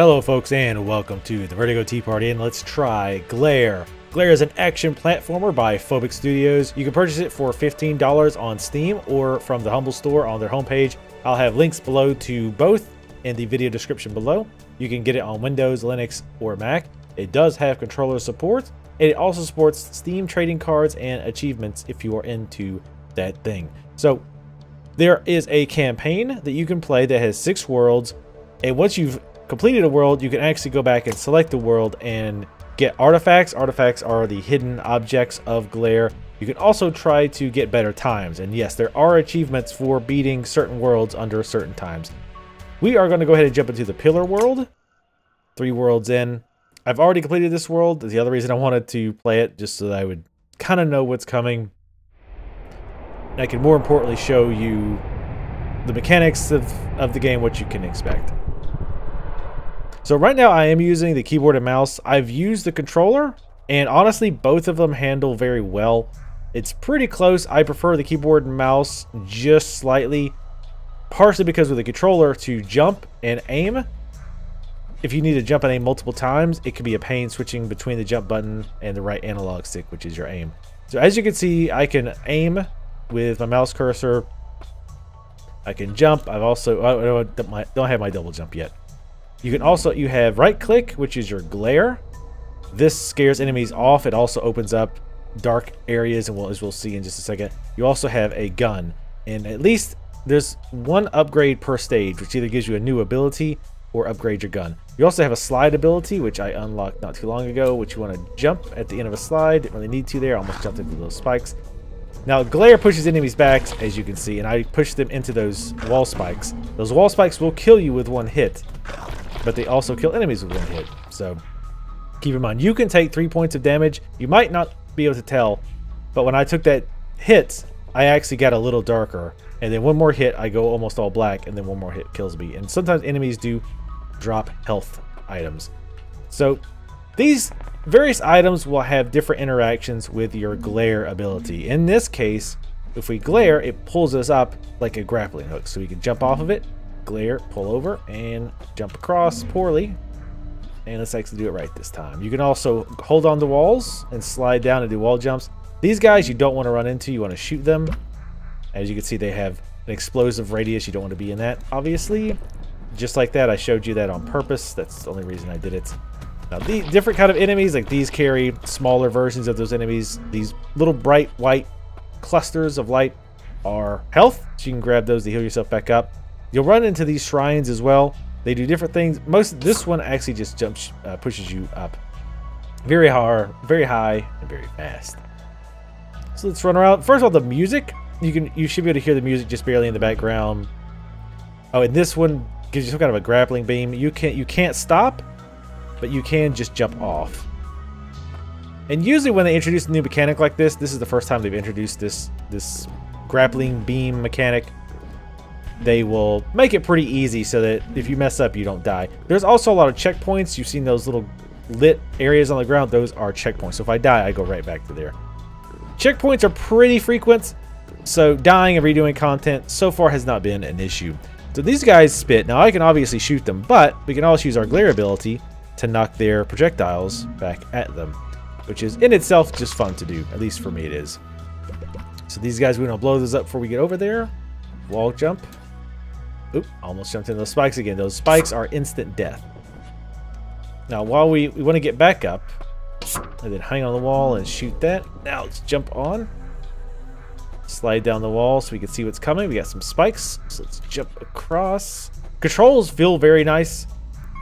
Hello folks and welcome to the Vertigo Tea Party, and let's try Glare. Glare is an action platformer by Phobic Studios. You can purchase it for $15 on Steam or from the Humble Store on their homepage. I'll have links below to both in the video description below. You can get it on Windows, Linux, or Mac. It does have controller support, and it also supports Steam trading cards and achievements if you are into that thing. So there is a campaign that you can play that has 6 worlds, and once you've completed a world, you can actually go back and select the world and get artifacts. Artifacts are the hidden objects of Glare. You can also try to get better times, and yes, there are achievements for beating certain worlds under certain times. We are going to go ahead and jump into the Pillar world. 3 worlds in. I've already completed this world. That's the other reason I wanted to play it, just so that I would kind of know what's coming. And I can more importantly show you the mechanics of the game, what you can expect. So right now I am using the keyboard and mouse. I've used the controller, and honestly both of them handle very well. It's pretty close. I prefer the keyboard and mouse just slightly, partially because with the controller to jump and aim, if you need to jump and aim multiple times, it can be a pain switching between the jump button and the right analog stick, which is your aim. So as you can see, I can aim with my mouse cursor. I can jump. I've also don't have my double jump yet. You can also, you have right click, which is your glare. This scares enemies off. It also opens up dark areas, and as we'll see in just a second. You also have a gun, and at least there's 1 upgrade per stage, which either gives you a new ability or upgrade your gun. You also have a slide ability, which I unlocked not too long ago, which you want to jump at the end of a slide. Didn't really need to there. I almost jumped into those spikes. Now, Glare pushes enemies back, as you can see, and I pushed them into those wall spikes. Those wall spikes will kill you with 1 hit, but they also kill enemies with 1 hit. So keep in mind, you can take 3 points of damage. You might not be able to tell, but when I took that hit, I actually got a little darker. And then 1 more hit, I go almost all black, and then 1 more hit kills me. And sometimes enemies do drop health items. So these various items will have different interactions with your glare ability. In this case, if we glare, it pulls us up like a grappling hook. So we can jump off of it, glare, pull over, and jump across poorly. And let's actually do it right this time. You can also hold on to walls and slide down and do wall jumps. These guys you don't want to run into, you want to shoot them. As you can see, they have an explosive radius. You don't want to be in that, obviously. Just like that, I showed you that on purpose. That's the only reason I did it. Now, the different kind of enemies, like these, carry smaller versions of those enemies. These little bright white clusters of light are health, so you can grab those to heal yourself back up. You'll run into these shrines as well. They do different things. This one actually just jumps, pushes you up very hard, very high, and very fast. So let's run around. First of all, the music, you should be able to hear the music just barely in the background. Oh, and this one gives you some kind of a grappling beam. You can't stop, but you can just jump off. And usually when they introduce a new mechanic like this is the first time they've introduced this grappling beam mechanic. They will make it pretty easy so that if you mess up, you don't die. There's also a lot of checkpoints. You've seen those little lit areas on the ground. Those are checkpoints. So if I die, I go right back to there. Checkpoints are pretty frequent, so dying and redoing content so far has not been an issue. So these guys spit. Now I can obviously shoot them, but we can also use our glare ability to knock their projectiles back at them, which is in itself just fun to do. At least for me it is. So these guys, we're going to blow those up before we get over there. Wall jump. Oop, almost jumped into those spikes again. Those spikes are instant death. Now, while we want to get back up, and then hang on the wall and shoot that. Now, let's jump on. Slide down the wall so we can see what's coming. We got some spikes, so let's jump across. Controls feel very nice,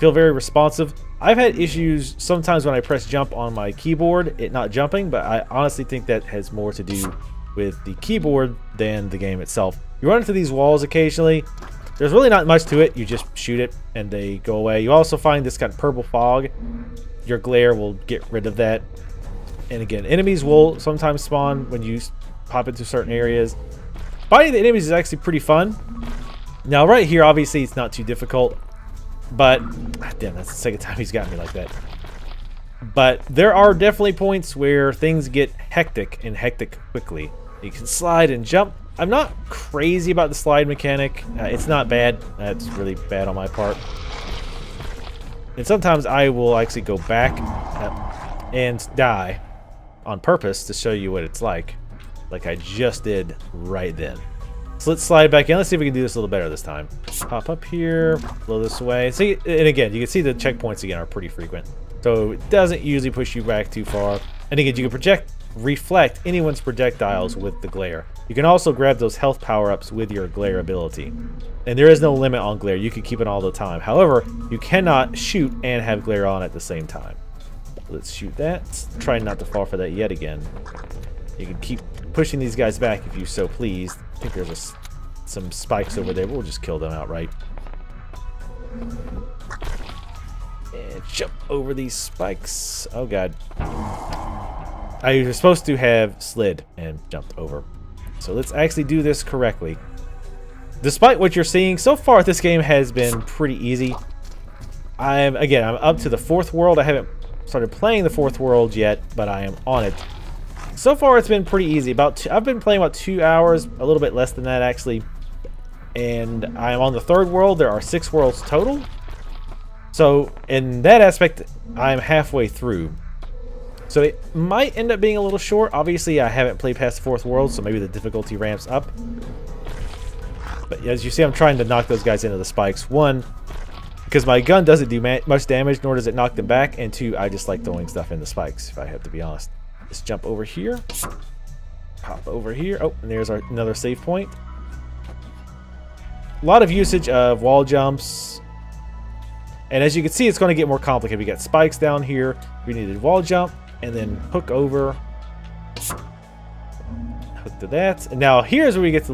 feel very responsive. I've had issues sometimes when I press jump on my keyboard, it not jumping, but I honestly think that has more to do with the keyboard than the game itself. You run into these walls occasionally. There's really not much to it. You just shoot it and they go away. You also find this kind of purple fog. Your glare will get rid of that. And again, enemies will sometimes spawn when you pop into certain areas. Fighting the enemies is actually pretty fun. Now right here, obviously it's not too difficult, but damn, that's the second time he's got me like that. But there are definitely points where things get hectic and hectic quickly. You can slide and jump. I'm not crazy about the slide mechanic. It's not bad. That's really bad on my part. And sometimes I will actually go back and die on purpose to show you what it's like I just did right then. So let's slide back in. Let's see if we can do this a little better this time. Pop up here, blow this away. See, and again, you can see the checkpoints again are pretty frequent. So it doesn't usually push you back too far. And again, you can reflect anyone's projectiles with the glare. You can also grab those health power-ups with your glare ability. And there is no limit on glare. You can keep it all the time. However, you cannot shoot and have glare on at the same time. Let's shoot that. Try not to fall for that yet again. You can keep pushing these guys back if you so please. I think there's some spikes over there. We'll just kill them outright. And jump over these spikes. Oh god. I was supposed to have slid and jumped over. So let's actually do this correctly. Despite what you're seeing, so far this game has been pretty easy. I'm up to the 4th world. I haven't started playing the 4th world yet, but I am on it. So far it's been pretty easy. I've been playing about 2 hours, a little bit less than that actually. And I'm on the 3rd world. There are 6 worlds total. So in that aspect, I'm halfway through. So it might end up being a little short. Obviously, I haven't played past the 4th world, so maybe the difficulty ramps up. But as you see, I'm trying to knock those guys into the spikes. 1, because my gun doesn't do much damage, nor does it knock them back. And 2, I just like throwing stuff in the spikes, if I have to be honest. Let's jump over here. Pop over here. Oh, and there's another save point. A lot of usage of wall jumps. And as you can see, it's going to get more complicated. We got spikes down here. We needed wall jump. And then hook over. Hook to that. And now here's where we get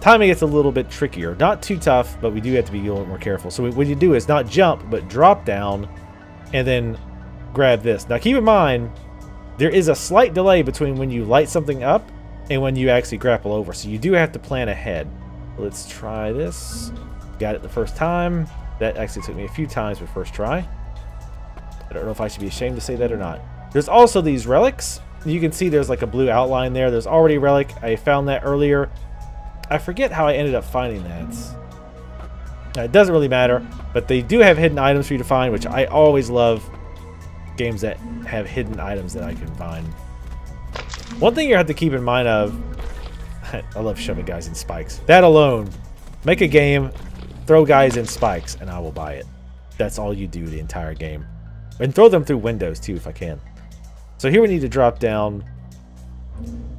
timing gets a little bit trickier. Not too tough, but we do have to be a little more careful. So what you do is not jump, but drop down and then grab this. Now keep in mind, there is a slight delay between when you light something up and when you actually grapple over. So you do have to plan ahead. Let's try this. Got it the first time. That actually took me a few times for first try. I don't know if I should be ashamed to say that or not. There's also these relics. You can see there's like a blue outline there. There's already a relic. I found that earlier. I forget how I ended up finding that. Now, it doesn't really matter, but they do have hidden items for you to find, which I always love. Games that have hidden items that I can find. One thing you have to keep in mind of... I love shoving guys in spikes. That alone. Make a game, throw guys in spikes, and I will buy it. That's all you do the entire game. And throw them through windows, too, if I can. So here we need to drop down.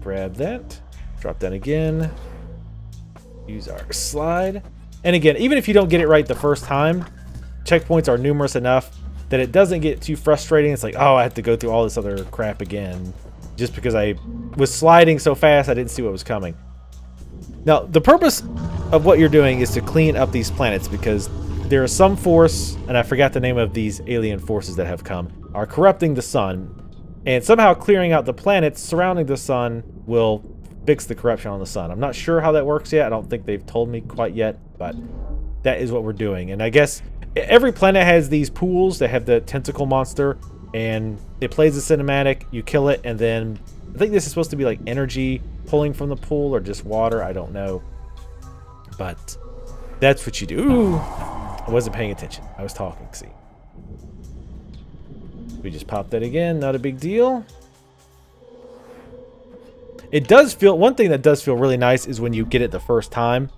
Grab that. Drop down again. Use our slide. And again, even if you don't get it right the first time, checkpoints are numerous enough that it doesn't get too frustrating. It's like, oh, I have to go through all this other crap again. Just because I was sliding so fast, I didn't see what was coming. Now, the purpose of what you're doing is to clean up these planets because there is some force, and I forgot the name of these alien forces that have come, are corrupting the sun. And somehow clearing out the planets surrounding the sun will fix the corruption on the sun. I'm not sure how that works yet. I don't think they've told me quite yet, but that is what we're doing. And I guess every planet has these pools that have the tentacle monster, and it plays a cinematic, you kill it, and then I think this is supposed to be like energy pulling from the pool or just water, I don't know. But that's what you do. Ooh, I wasn't paying attention. I was talking, see. We just pop that again, not a big deal. It does feel, one thing that does feel really nice is when you get it the first time.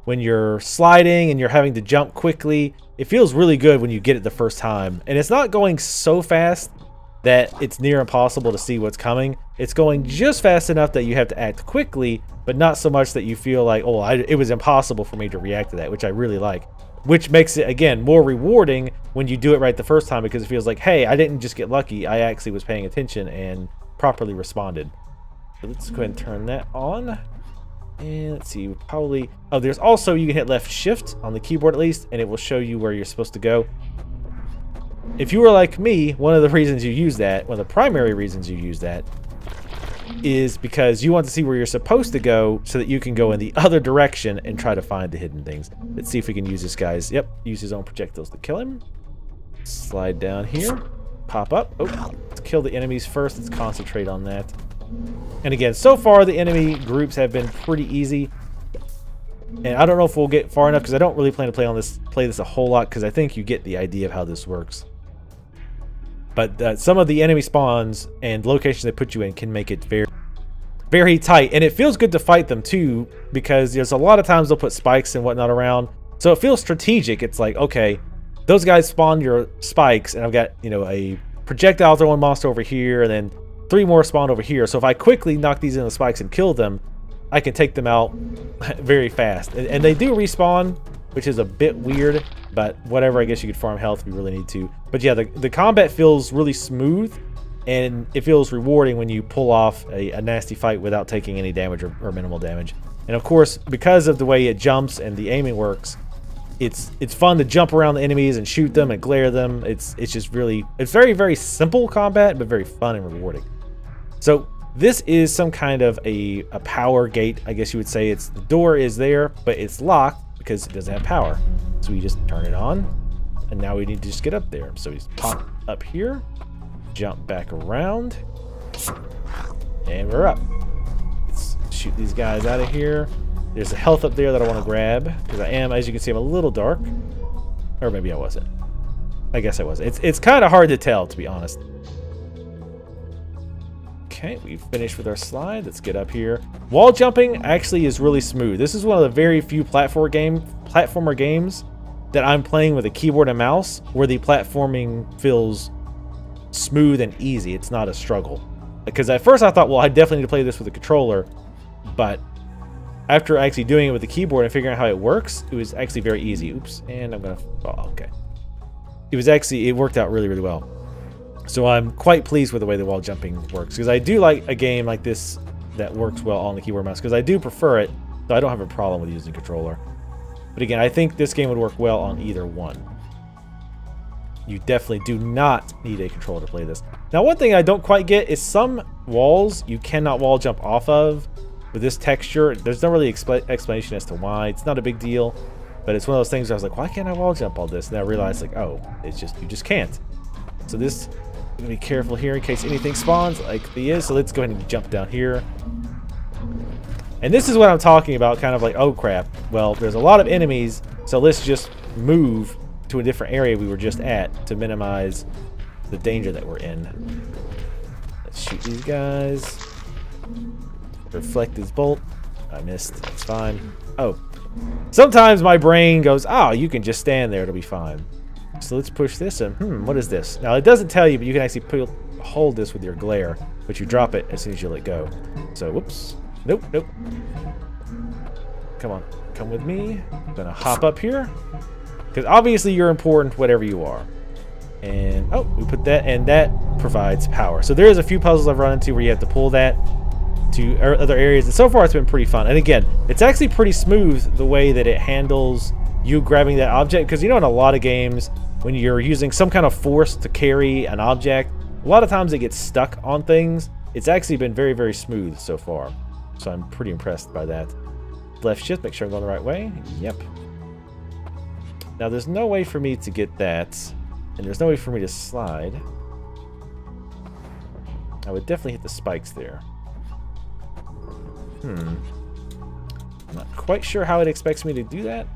When you're sliding and you're having to jump quickly, it feels really good when you get it the first time. And it's not going so fast that it's near impossible to see what's coming. It's going just fast enough that you have to act quickly, but not so much that you feel like, oh, it was impossible for me to react to that, which I really like. Which makes it, again, more rewarding when you do it right the first time because it feels like, hey, I didn't just get lucky. I actually was paying attention and properly responded. So let's go ahead and turn that on. And let's see, probably... Oh, there's also, you can hit left shift on the keyboard at least, and it will show you where you're supposed to go. If you were like me, one of the reasons you use that, one of the primary reasons you use that, is because you want to see where you're supposed to go so that you can go in the other direction and try to find the hidden things. Let's see if we can use this guy's... Yep, use his own projectiles to kill him. Slide down here. Pop up. Oh, let's kill the enemies first. Let's concentrate on that. And again, so far the enemy groups have been pretty easy. And I don't know if we'll get far enough because I don't really plan to play this a whole lot because I think you get the idea of how this works. But some of the enemy spawns and locations they put you in can make it very, very tight. And it feels good to fight them too because there's a lot of times they'll put spikes and whatnot around. So it feels strategic. It's like, okay, those guys spawn your spikes and I've got, you know, a projectile throwing monster over here and then 3 more spawn over here. So if I quickly knock these in the spikes and kill them, I can take them out very fast. And they do respawn, which is a bit weird, but whatever, I guess you could farm health if you really need to. But yeah, the combat feels really smooth, and it feels rewarding when you pull off a nasty fight without taking any damage or minimal damage. And of course, because of the way it jumps and the aiming works, it's fun to jump around the enemies and shoot them and glare them. It's just really, it's very, very simple combat, but very fun and rewarding. So this is some kind of a power gate, I guess you would say. The door is there, but it's locked because it doesn't have power. So we just turn it on, and now we need to just get up there. So we just pop up here, jump back around, and we're up. Let's shoot these guys out of here. There's a health up there that I want to grab because I am, as you can see, I'm a little dark. Or maybe I wasn't. I guess I wasn't. It's kind of hard to tell, to be honest. Okay, we've finished with our slide. Let's get up here. Wall jumping actually is really smooth. This is one of the very few platformer games that I'm playing with a keyboard and mouse where the platforming feels smooth and easy. It's not a struggle. Because at first I thought, well, I definitely need to play this with a controller, but after actually doing it with the keyboard and figuring out how it works, it was actually very easy. Oops, and I'm gonna fall. Okay. It worked out really, really well. So I'm quite pleased with the way the wall jumping works, because I do like a game like this that works well on the keyboard mouse, because I do prefer it, so I don't have a problem with using a controller. But again, I think this game would work well on either one. You definitely do not need a controller to play this. Now, one thing I don't quite get is some walls you cannot wall jump off of with this texture. There's no really explanation as to why. It's not a big deal, but it's one of those things where I was like, why can't I wall jump all this? And then I realized, like, oh, it's just, you just can't. So this, I'm gonna be careful here in case anything spawns like the is. So let's go ahead and jump down here. And this is what I'm talking about, kind of like, oh crap. Well, there's a lot of enemies, so let's just move to a different area we were just at to minimize the danger that we're in. Let's shoot these guys. Reflect this bolt. I missed. That's fine. Oh. Sometimes my brain goes, oh, you can just stand there. It'll be fine. So let's push this in. What is this? Now, it doesn't tell you, but you can actually hold this with your glare, but you drop it as soon as you let go. So, whoops. Nope, nope. Come on. Come with me. I'm going to hop up here. Because obviously you're important whatever you are. And, oh, we put that, and that provides power. So there's a few puzzles I've run into where you have to pull that to other areas, and so far it's been pretty fun. And again, it's actually pretty smooth the way that it handles you grabbing that object, because you know in a lot of games when you're using some kind of force to carry an object, a lot of times it gets stuck on things. It's actually been very, very smooth so far, so I'm pretty impressed by that. Left shift, make sure I'm going the right way. Yep. Now there's no way for me to get that, and there's no way for me to slide. I would definitely hit the spikes there. I'm not quite sure how it expects me to do that.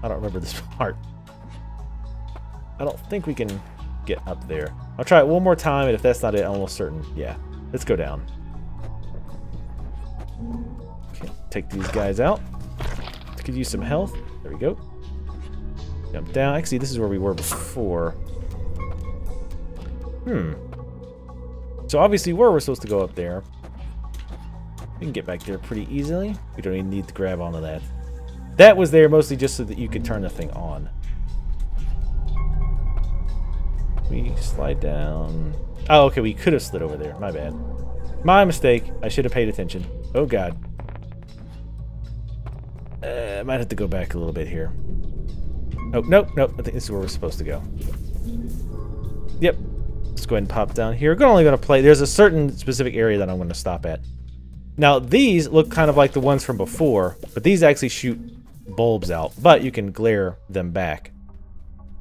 I don't remember this part. I don't think we can get up there. I'll try it one more time, and if that's not it, I'm almost certain. Yeah, let's go down. Okay, take these guys out. Could use some health. There we go. Jump down. Actually, this is where we were before. So obviously we're supposed to go up there. We can get back there pretty easily. We don't even need to grab onto that. That was there mostly just so that you could turn the thing on. We slide down. Oh, okay, we could have slid over there. My bad. My mistake. I should have paid attention. Oh, God. I might have to go back a little bit here. Oh, nope, nope. I think this is where we're supposed to go. Yep. Let's go ahead and pop down here. We're only going to play. There's a certain specific area that I'm going to stop at. Now, these look kind of like the ones from before, but these actually shoot bulbs out, but you can glare them back.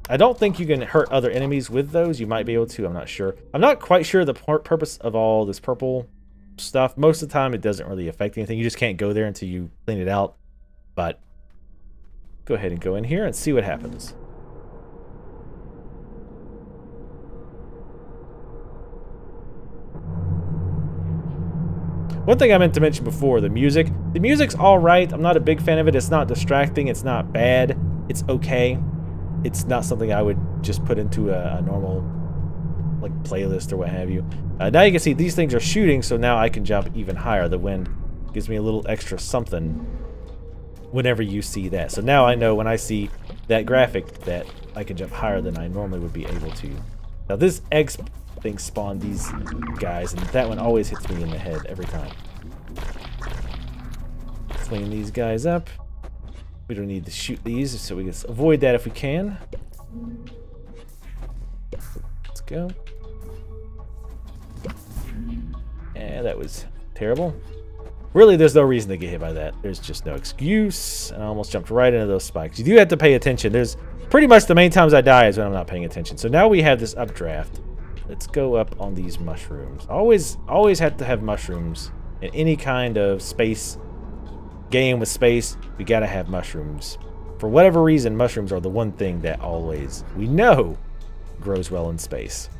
I don't think you can hurt other enemies with those. You might be able to. I'm not sure. I'm not quite sure the purpose of all this purple stuff. Most of the time, it doesn't really affect anything. You just can't go there until you clean it out. But go ahead and go in here and see what happens. One thing I meant to mention before, the music. The music's alright. I'm not a big fan of it. It's not distracting. It's not bad. It's okay. It's not something I would just put into a normal like playlist or what have you. Now you can see these things are shooting, so now I can jump even higher. The wind gives me a little extra something whenever you see that. So now I know when I see that graphic that I can jump higher than I normally would be able to. Now this egg thing spawned these guys, and that one always hits me in the head every time. Clean these guys up. We don't need to shoot these, so we can avoid that if we can. Let's go. Yeah, that was terrible. Really, there's no reason to get hit by that. There's just no excuse. And I almost jumped right into those spikes. You do have to pay attention. There's pretty much the main times I die is when I'm not paying attention. So now we have this updraft. Let's go up on these mushrooms. Always have to have mushrooms in any kind of space game with space. We gotta have mushrooms. For whatever reason, mushrooms are the one thing that always, we know, grows well in space.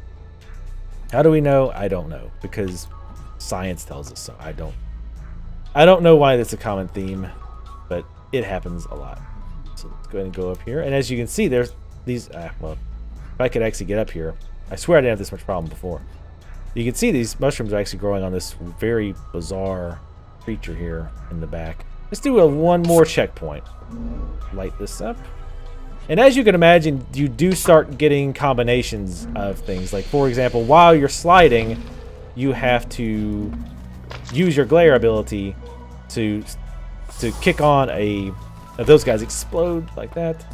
How do we know? I don't know, because science tells us so. I don't know why that's a common theme, but it happens a lot. So let's go ahead and go up here. And as you can see, there's these, well, if I could actually get up here, I swear I didn't have this much problem before. You can see these mushrooms are actually growing on this very bizarre creature here in the back. Let's do one more checkpoint. Light this up. And as you can imagine, you do start getting combinations of things. Like, for example, while you're sliding, you have to use your glare ability to kick on if those guys explode like that.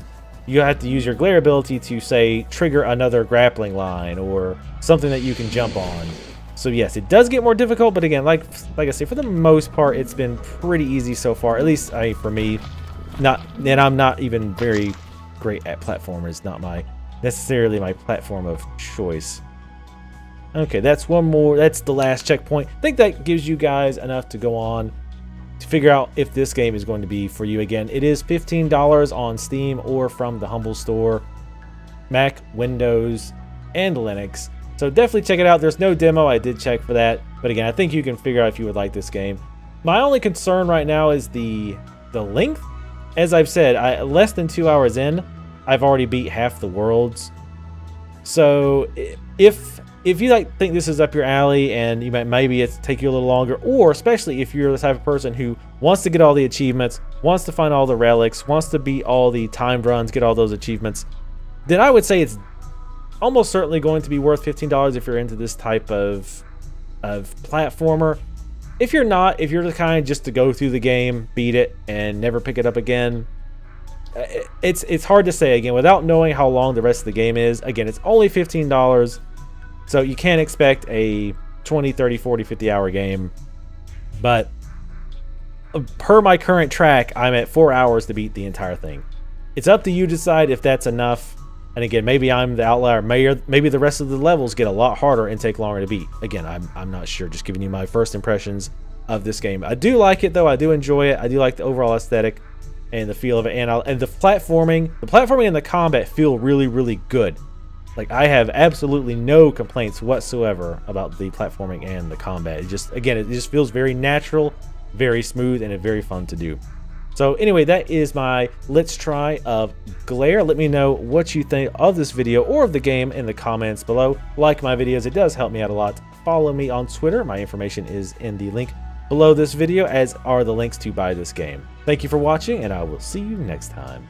You have to use your glare ability to, say, trigger another grappling line or something that you can jump on. So yes, it does get more difficult, but again, like I say, for the most part, it's been pretty easy so far. At least for me, and I'm not even very great at platformers. Not necessarily my platform of choice. Okay, that's one more. That's the last checkpoint. I think that gives you guys enough to go on to figure out if this game is going to be for you. Again, it is $15 on Steam or from the Humble Store, Mac, Windows, and Linux. So definitely check it out. There's no demo. I did check for that. But again, I think you can figure out if you would like this game. My only concern right now is the length. As I've said, less than 2 hours in, I've already beat half the worlds. So if you think this is up your alley and you maybe it's take you a little longer, or especially if you're the type of person who wants to get all the achievements, wants to find all the relics, wants to beat all the timed runs, get all those achievements, then I would say it's almost certainly going to be worth $15 if you're into this type of platformer. If you're not, if you're the kind just to go through the game, beat it, and never pick it up again, it's hard to say again without knowing how long the rest of the game is. Again, it's only $15, so you can't expect a 20, 30, 40, 50 hour game. But per my current track, I'm at 4 hours to beat the entire thing. It's up to you to decide if that's enough. And again, maybe I'm the outlier. Maybe the rest of the levels get a lot harder and take longer to beat. Again, I'm not sure. Just giving you my first impressions of this game. I do like it though. I do enjoy it. I do like the overall aesthetic and the feel of it. And the platforming and the combat feel really, really good. Like, I have absolutely no complaints whatsoever about the platforming and the combat. It just feels very natural, very smooth, and very fun to do. So anyway, that is my Let's Try of Glare. Let me know what you think of this video or of the game in the comments below. Like my videos, it does help me out a lot. Follow me on Twitter. My information is in the link below this video, as are the links to buy this game. Thank you for watching, and I will see you next time.